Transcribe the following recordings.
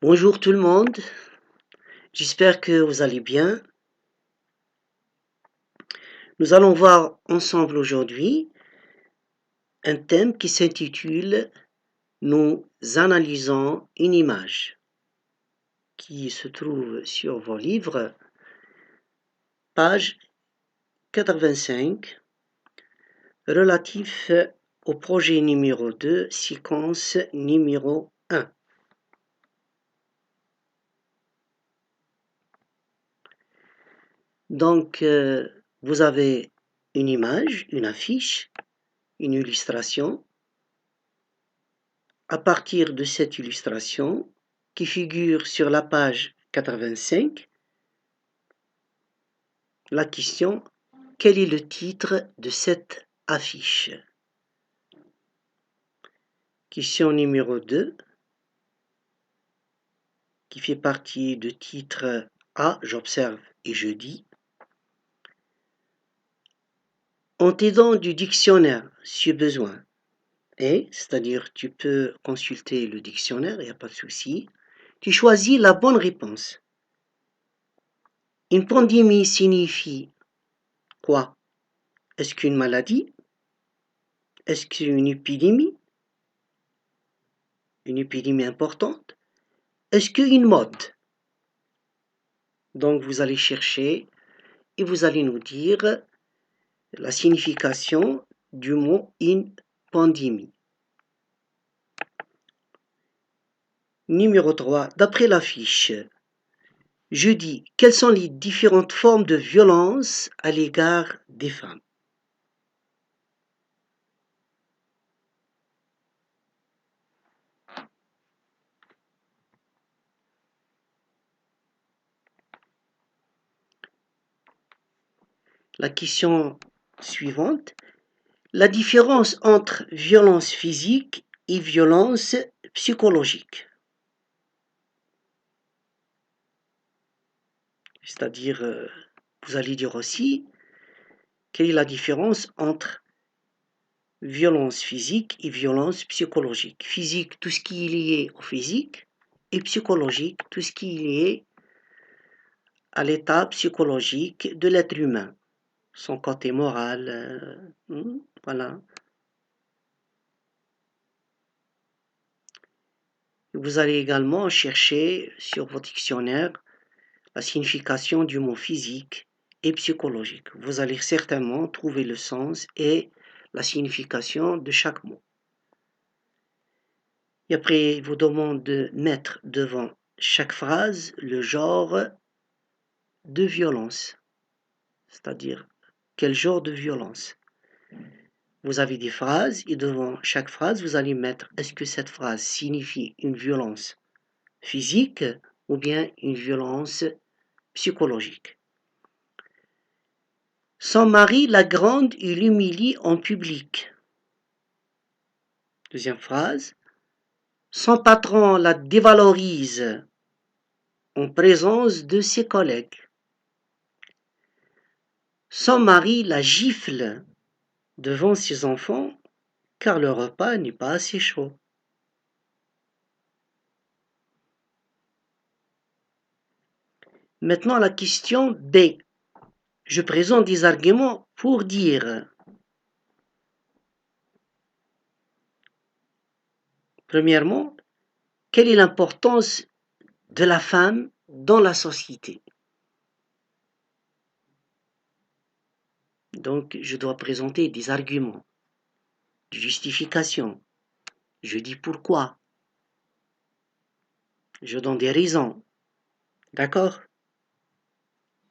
Bonjour tout le monde, j'espère que vous allez bien. Nous allons voir ensemble aujourd'hui un thème qui s'intitule « Nous analysons une image » qui se trouve sur vos livres, page 85, relatif au projet numéro 2, séquence numéro 1. Donc, vous avez une image, une affiche, une illustration. À partir de cette illustration, qui figure sur la page 85, la question « Quel est le titre de cette affiche ?» Question numéro 2, qui fait partie du titre A, j'observe et je dis. En t'aidant du dictionnaire, si besoin, c'est-à-dire tu peux consulter le dictionnaire, il n'y a pas de souci, tu choisis la bonne réponse. Une pandémie signifie quoi? Est-ce qu'une maladie? Est-ce qu'une épidémie? Une épidémie importante? Est-ce qu'une mode? Donc vous allez chercher et vous allez nous dire la signification du mot une pandémie. Numéro 3, d'après l'affiche, je dis quelles sont les différentes formes de violence à l'égard des femmes. La question suivante, la différence entre violence physique et violence psychologique. C'est-à-dire, vous allez dire aussi quelle est la différence entre violence physique et violence psychologique. Physique, tout ce qui est lié au physique, et psychologique, tout ce qui est lié à l'état psychologique de l'être humain, son côté moral, voilà. Vous allez également chercher sur votre dictionnaire la signification du mot physique et psychologique. Vous allez certainement trouver le sens et la signification de chaque mot. Et après, il vous demande de mettre devant chaque phrase le genre de violence, c'est-à-dire quel genre de violence. Vous avez des phrases et devant chaque phrase, vous allez mettre est-ce que cette phrase signifie une violence physique ou bien une violence psychologique. Son mari la gronde et l'humilie en public. Deuxième phrase. Son patron la dévalorise en présence de ses collègues. Son mari la gifle devant ses enfants car le repas n'est pas assez chaud. Maintenant la question B. Je présente des arguments pour dire. Premièrement, quelle est l'importance de la femme dans la société? Donc, je dois présenter des arguments, des justifications. Je dis pourquoi. Je donne des raisons. D'accord?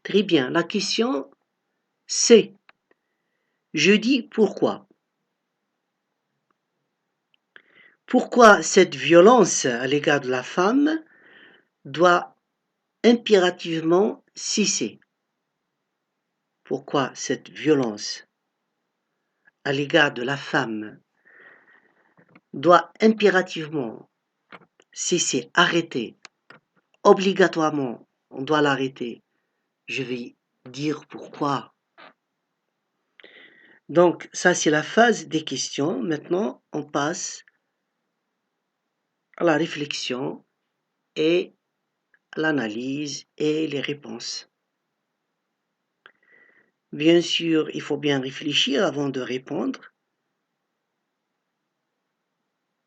Très bien. La question, c'est je dis pourquoi. Pourquoi cette violence à l'égard de la femme doit impérativement cesser? Pourquoi cette violence à l'égard de la femme doit impérativement cesser, arrêter, obligatoirement, on doit l'arrêter. Je vais dire pourquoi. Donc, ça c'est la phase des questions. Maintenant, on passe à la réflexion et l'analyse et les réponses. Bien sûr, il faut bien réfléchir avant de répondre.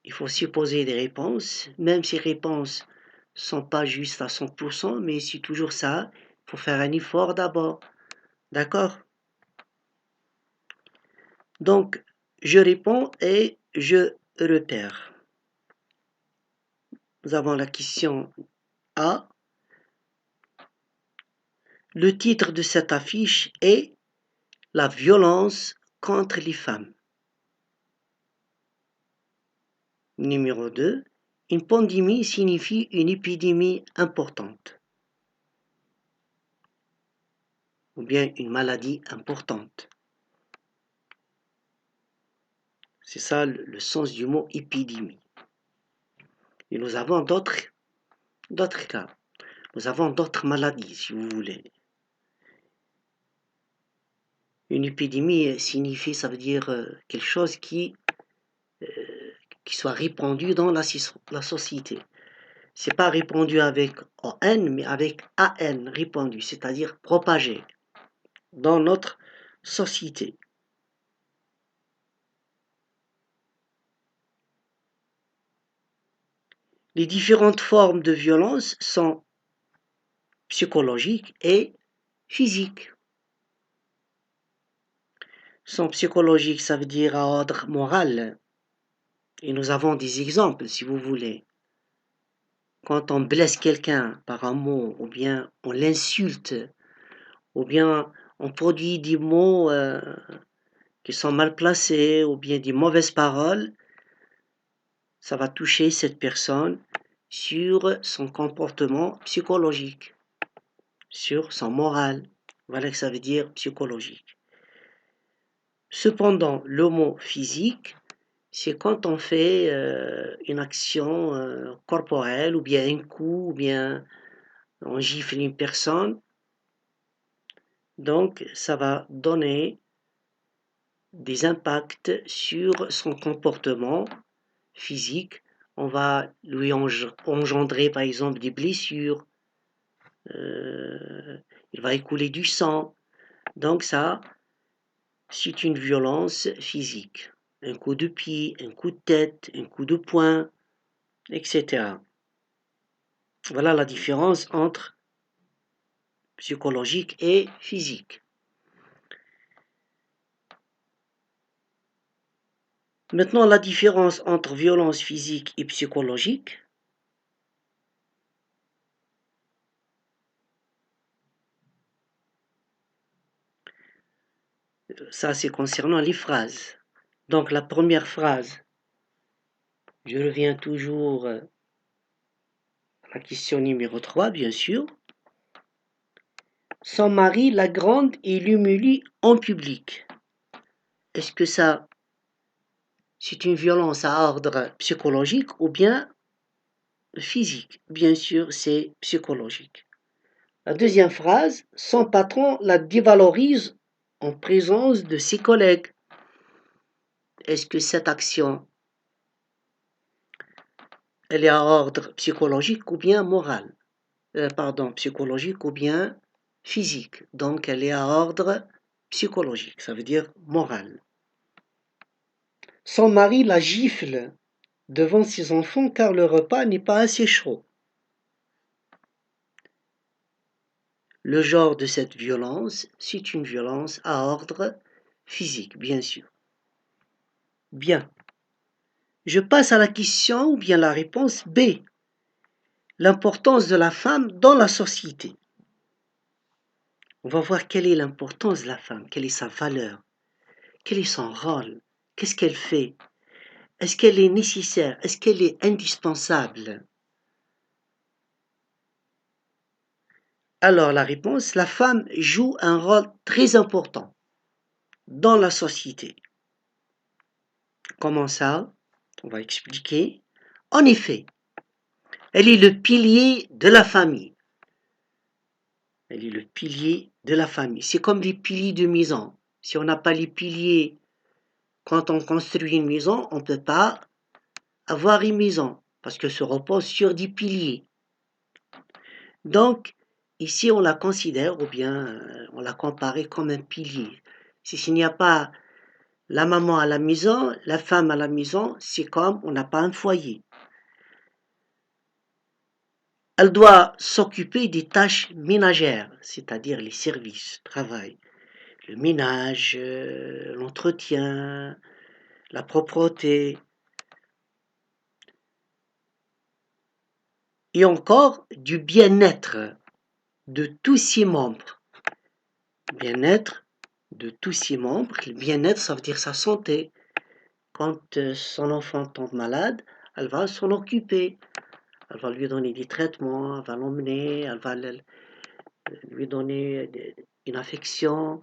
Il faut supposer des réponses, même si les réponses ne sont pas justes à 100%, mais c'est toujours ça. Il faut faire un effort d'abord. D'accord? Donc, je réponds et je repère. Nous avons la question A. Le titre de cette affiche est La violence contre les femmes. Numéro 2. Une pandémie signifie une épidémie importante. Ou bien une maladie importante. C'est ça le sens du mot épidémie. Et nous avons d'autres cas. Nous avons d'autres maladies, si vous voulez. Une épidémie signifie, ça veut dire quelque chose qui soit répandu dans la société. C'est pas répandu avec ON, mais avec AN, répandu, c'est-à-dire propagé dans notre société. Les différentes formes de violence sont psychologiques et physiques. Sont psychologiques, ça veut dire à ordre moral. Et nous avons des exemples, si vous voulez. Quand on blesse quelqu'un par un mot, ou bien on l'insulte, ou bien on produit des mots qui sont mal placés, ou bien des mauvaises paroles, ça va toucher cette personne sur son comportement psychologique, sur son moral. Voilà que ça veut dire psychologique. Cependant, le mot physique, c'est quand on fait une action corporelle, ou bien un coup, ou bien on gifle une personne. Donc, ça va donner des impacts sur son comportement physique. On va lui engendrer, par exemple, des blessures. Il va écouler du sang. Donc ça, c'est une violence physique. Un coup de pied, un coup de tête, un coup de poing, etc. Voilà la différence entre psychologique et physique. Maintenant, la différence entre violence physique et psychologique. Ça, c'est concernant les phrases. Donc, la première phrase, je reviens toujours à la question numéro 3, bien sûr. Son mari la gronde et l'humilie en public. Est-ce que ça, c'est une violence à ordre psychologique ou bien physique? Bien sûr, c'est psychologique. La deuxième phrase, son patron la dévalorise en présence de ses collègues. Est-ce que cette action, elle est à ordre psychologique ou bien moral? Psychologique ou bien physique. Donc, elle est à ordre psychologique, ça veut dire moral. Son mari la gifle devant ses enfants car le repas n'est pas assez chaud. Le genre de cette violence, c'est une violence à ordre physique, bien sûr. Bien. Je passe à la question ou bien la réponse B. L'importance de la femme dans la société. On va voir quelle est l'importance de la femme, quelle est sa valeur, quel est son rôle, qu'est-ce qu'elle fait, est-ce qu'elle est nécessaire, est-ce qu'elle est indispensable? Alors la réponse, la femme joue un rôle très important dans la société. Comment ça? On va expliquer. En effet, elle est le pilier de la famille. Elle est le pilier de la famille. C'est comme des piliers de maison. Si on n'a pas les piliers, quand on construit une maison, on ne peut pas avoir une maison parce que se repose sur des piliers. Donc, ici, on la considère ou bien on la compare comme un pilier. S'il n'y a pas la maman à la maison, la femme à la maison, c'est comme on n'a pas un foyer. Elle doit s'occuper des tâches ménagères, c'est-à-dire les services, travail, le ménage, l'entretien, la propreté, et encore du bien-être de tous ses membres. Bien-être de tous ses membres, le bien-être, ça veut dire sa santé. Quand son enfant tombe malade, elle va s'en occuper. Elle va lui donner des traitements, elle va l'emmener, elle va lui donner une affection.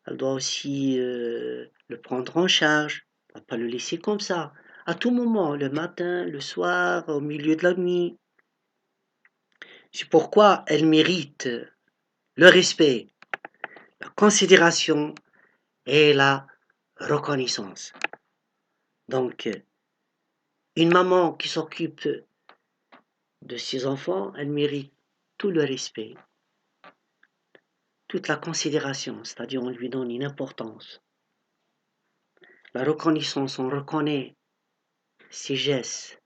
Elle doit aussi le prendre en charge. Elle ne va pas le laisser comme ça. À tout moment, le matin, le soir, au milieu de la nuit. C'est pourquoi elle mérite le respect, la considération et la reconnaissance. Donc, une maman qui s'occupe de ses enfants, elle mérite tout le respect, toute la considération, c'est-à-dire on lui donne une importance. La reconnaissance, on reconnaît ses gestes,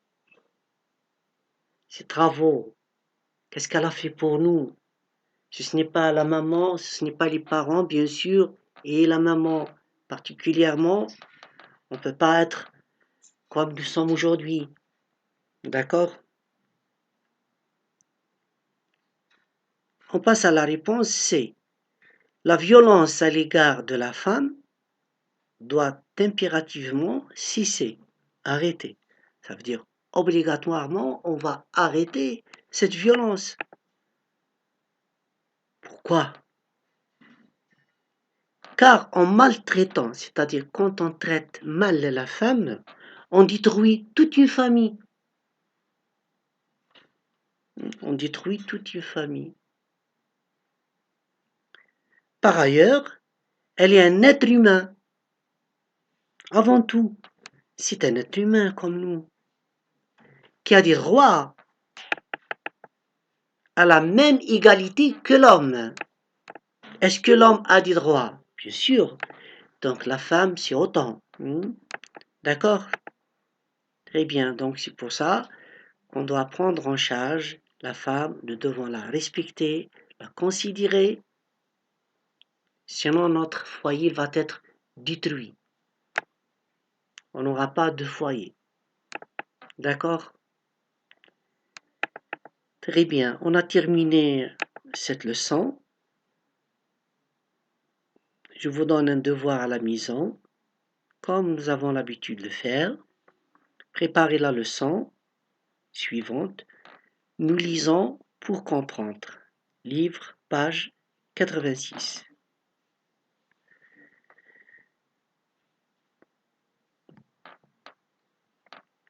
ses travaux, qu'est-ce qu'elle a fait pour nous. Si ce n'est pas la maman, ce n'est pas les parents, bien sûr, et la maman particulièrement, on ne peut pas être comme nous sommes aujourd'hui. D'accord? On passe à la réponse C. La violence à l'égard de la femme doit impérativement cesser, arrêter. Ça veut dire obligatoirement, on va arrêter cette violence. Pourquoi? Car en maltraitant, c'est-à-dire quand on traite mal la femme, on détruit toute une famille. On détruit toute une famille. Par ailleurs, elle est un être humain. Avant tout, c'est un être humain comme nous, qui a des droits à la même égalité que l'homme. Est-ce que l'homme a des droits? Bien sûr. Donc la femme, c'est autant. D'accord? Très bien. Donc c'est pour ça qu'on doit prendre en charge la femme. Nous devons la respecter, la considérer. Sinon, notre foyer va être détruit. On n'aura pas de foyer. D'accord? Très bien. On a terminé cette leçon. Je vous donne un devoir à la maison, comme nous avons l'habitude de le faire. Préparez la leçon suivante. Nous lisons pour comprendre. Livre, page 86.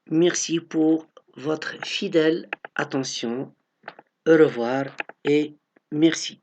Merci pour votre fidèle attention. Au revoir et merci.